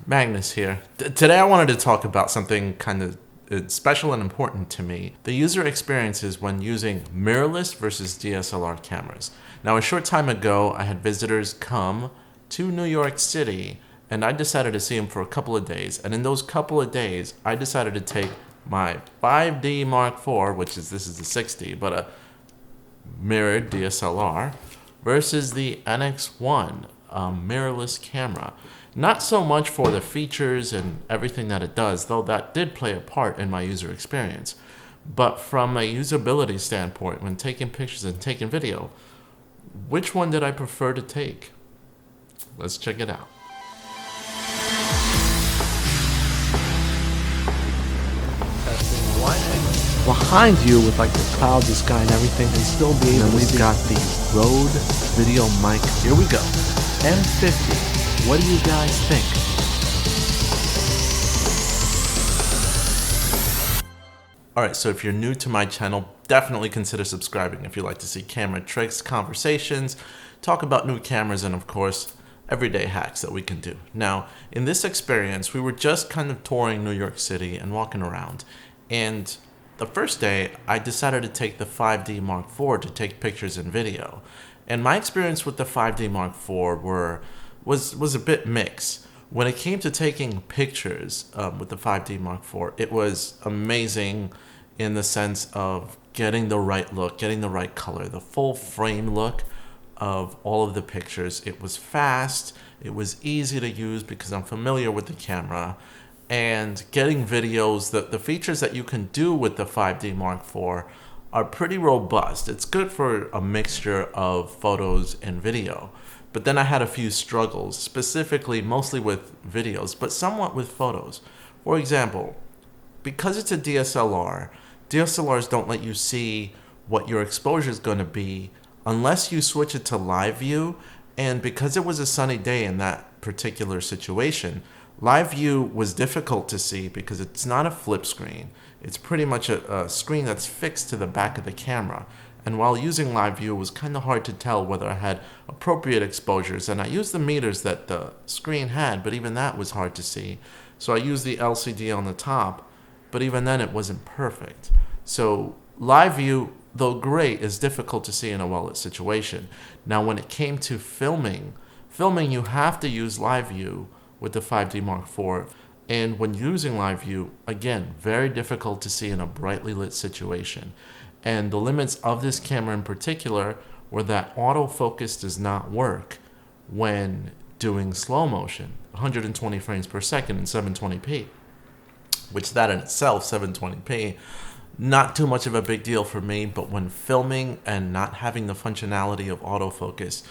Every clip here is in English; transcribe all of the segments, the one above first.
Magnus here. Today I wanted to talk about something kind of special and important to me. The user experiences when using mirrorless versus DSLR cameras. Now, a short time ago, I had visitors come to New York City, and I decided to see them for a couple of days. And in those couple of days, I decided to take my 5D Mark IV, this is the 6D, but a mirrored DSLR, versus the NX1, mirrorless camera. Not so much for the features and everything that it does, though that did play a part in my user experience, but from a usability standpoint, when taking pictures and taking video, which one did I prefer to take? Let's check it out. Testing one. Behind you with like the clouds, the sky and everything, and still be able to we've got the Rode VideoMic. Here we go. M50. What do you guys think? Alright, so if you're new to my channel, definitely consider subscribing if you like to see camera tricks, conversations, talk about new cameras, and of course, everyday hacks that we can do. Now, in this experience, we were just kind of touring New York City and walking around, and the first day, I decided to take the 5D Mark IV to take pictures and video. And my experience with the 5D Mark IV was a bit mixed. When it came to taking pictures with the 5D Mark IV, it was amazing in the sense of getting the right look, getting the right color, the full frame look of all of the pictures. It was fast, it was easy to use because I'm familiar with the camera, and getting videos, the features that you can do with the 5D Mark IV are pretty robust. It's good for a mixture of photos and video. But then I had a few struggles, specifically mostly with videos, but somewhat with photos. For example, because it's a DSLR, DSLRs don't let you see what your exposure is going to be unless you switch it to live view. And because it was a sunny day in that particular situation, live view was difficult to see because it's not a flip screen. It's pretty much a screen that's fixed to the back of the camera. And while using live view, it was kind of hard to tell whether I had appropriate exposures. And I used the meters that the screen had, but even that was hard to see. So I used the LCD on the top, but even then it wasn't perfect. So live view, though great, is difficult to see in a well-lit situation. Now, when it came to filming you have to use live view with the 5D Mark IV. And when using live view, again, very difficult to see in a brightly lit situation. And the limits of this camera in particular were that autofocus does not work when doing slow motion, 120 frames per second in 720p, which that in itself, 720p, not too much of a big deal for me, but when filming and not having the functionality of autofocus,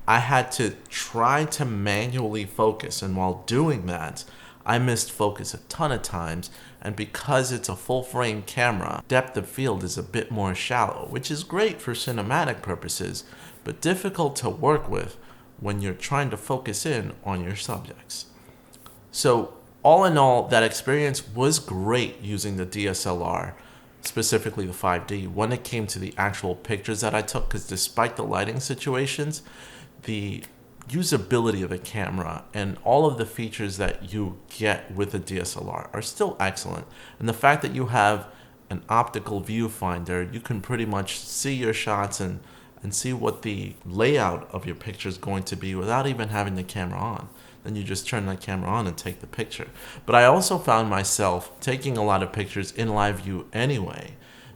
I had to try to manually focus, and while doing that, I missed focus a ton of times, and because it's a full frame camera, depth of field is a bit more shallow, which is great for cinematic purposes, but difficult to work with when you're trying to focus in on your subjects. So all in all, that experience was great using the DSLR, specifically the 5D, when it came to the actual pictures that I took, because despite the lighting situations, the usability of the camera and all of the features that you get with a DSLR are still excellent. And the fact that you have an optical viewfinder, you can pretty much see your shots and see what the layout of your picture is going to be without even having the camera on. Then you just turn the camera on and take the picture. But I also found myself taking a lot of pictures in live view anyway,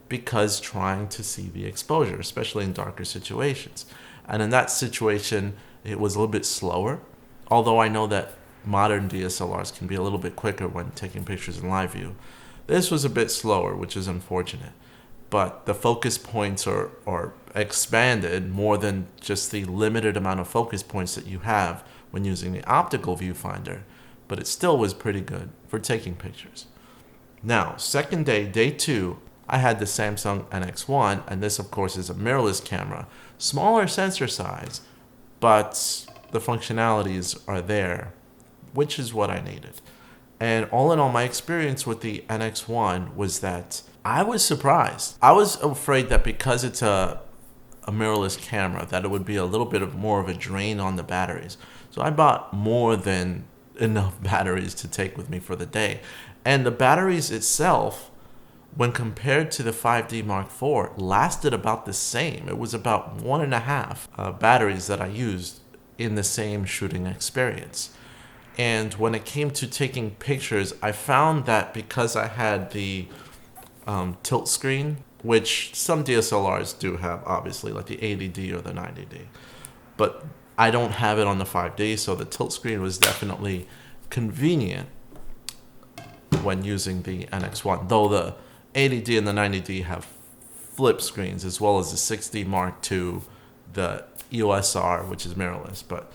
because trying to see the exposure, especially in darker situations. And in that situation, it was a little bit slower, although I know that modern DSLRs can be a little bit quicker when taking pictures in live view. This was a bit slower, which is unfortunate, but the focus points are expanded more than just the limited amount of focus points that you have when using the optical viewfinder, but it still was pretty good for taking pictures. Now, second day, day 2, I had the Samsung NX1, and this of course is a mirrorless camera, smaller sensor size, but the functionalities are there, which is what I needed. And all in all, my experience with the NX1 was that I was surprised. I was afraid that because it's a mirrorless camera, that it would be a little bit more of a drain on the batteries. So I bought more than enough batteries to take with me for the day. And the batteries itself, when compared to the 5D Mark IV, lasted about the same. It was about 1.5 batteries that I used in the same shooting experience. And when it came to taking pictures, I found that because I had the tilt screen, which some DSLRs do have, obviously, like the 80D or the 90D, but I don't have it on the 5D, so the tilt screen was definitely convenient when using the NX1, though the 80D and the 90D have flip screens, as well as the 6D Mark II, the EOS R, which is mirrorless, but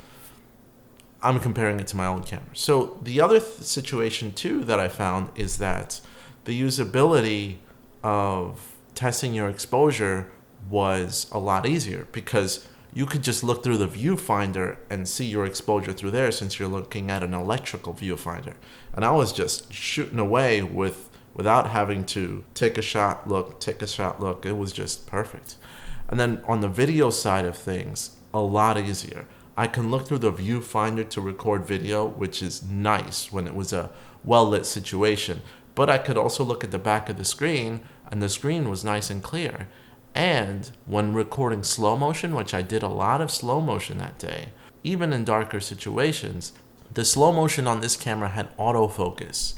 I'm comparing it to my old camera. So the other situation too that I found is that the usability of testing your exposure was a lot easier, because you could just look through the viewfinder and see your exposure through there, since you're looking at an electrical viewfinder. And I was just shooting away without having to take a shot, look, take a shot, look. It was just perfect. And then on the video side of things, a lot easier. I can look through the viewfinder to record video, which is nice when it was a well-lit situation. But I could also look at the back of the screen, and the screen was nice and clear. And when recording slow motion, which I did a lot of slow motion that day, even in darker situations, the slow motion on this camera had autofocus,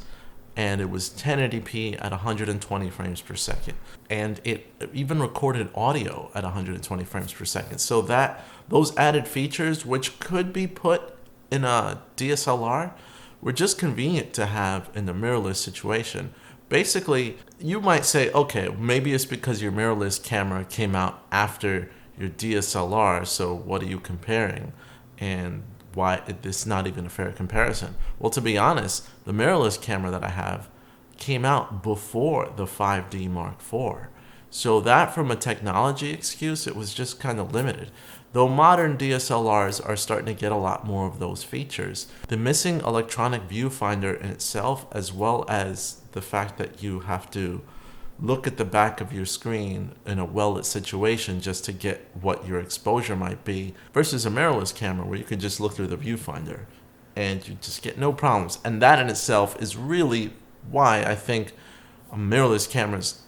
and it was 1080p at 120 frames per second. And it even recorded audio at 120 frames per second. So that those added features, which could be put in a DSLR, were just convenient to have in the mirrorless situation. Basically, you might say, okay, maybe it's because your mirrorless camera came out after your DSLR, so what are you comparing? And why this is not even a fair comparison? Well, to be honest, the mirrorless camera that I have came out before the 5D Mark IV. So that, from a technology excuse, it was just kind of limited. Though modern DSLRs are starting to get a lot more of those features, the missing electronic viewfinder in itself, as well as the fact that you have to look at the back of your screen in a well-lit situation just to get what your exposure might be, versus a mirrorless camera where you can just look through the viewfinder and you just get no problems. And that in itself is really why I think mirrorless cameras,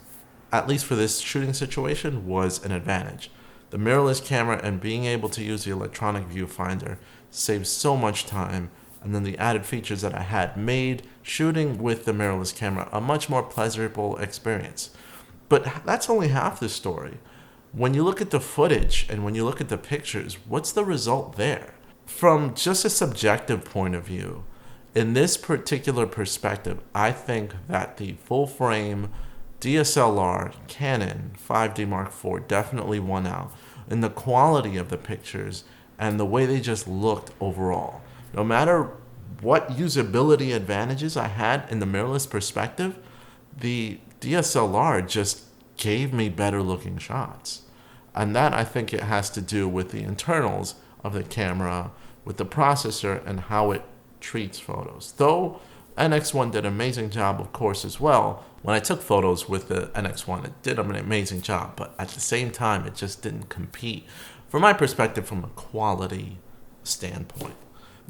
at least for this shooting situation, was an advantage. The mirrorless camera and being able to use the electronic viewfinder saves so much time, and then the added features that I had made shooting with the mirrorless camera a much more pleasurable experience. But that's only half the story. When you look at the footage and when you look at the pictures, what's the result there? From just a subjective point of view, in this particular perspective, I think that the full frame DSLR Canon 5D Mark IV definitely won out in the quality of the pictures and the way they just looked overall. No matter what usability advantages I had in the mirrorless perspective, the DSLR just gave me better looking shots. And that, I think, it has to do with the internals of the camera, with the processor, and how it treats photos. Though NX1 did an amazing job, of course, as well. When I took photos with the NX1, it did an amazing job, but at the same time, it just didn't compete, from my perspective, from a quality standpoint.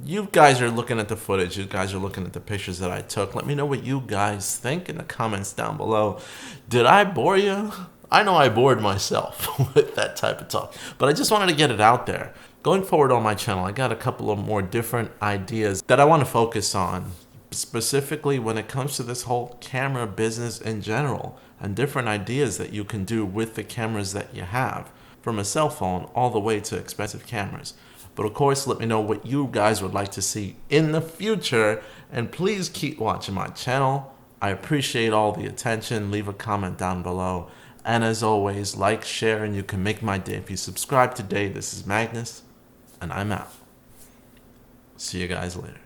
You guys are looking at the footage, you guys are looking at the pictures that I took. Let me know what you guys think in the comments down below. Did I bore you? I know I bored myself with that type of talk, but I just wanted to get it out there. Going forward on my channel, I got a couple of more different ideas that I want to focus on, specifically when it comes to this whole camera business in general, and different ideas that you can do with the cameras that you have, from a cell phone all the way to expensive cameras. But of course, let me know what you guys would like to see in the future, and please keep watching my channel. I appreciate all the attention. Leave a comment down below, and as always, like, share, and you can make my day if you subscribe today. This is Magnus, and I'm out. See you guys later.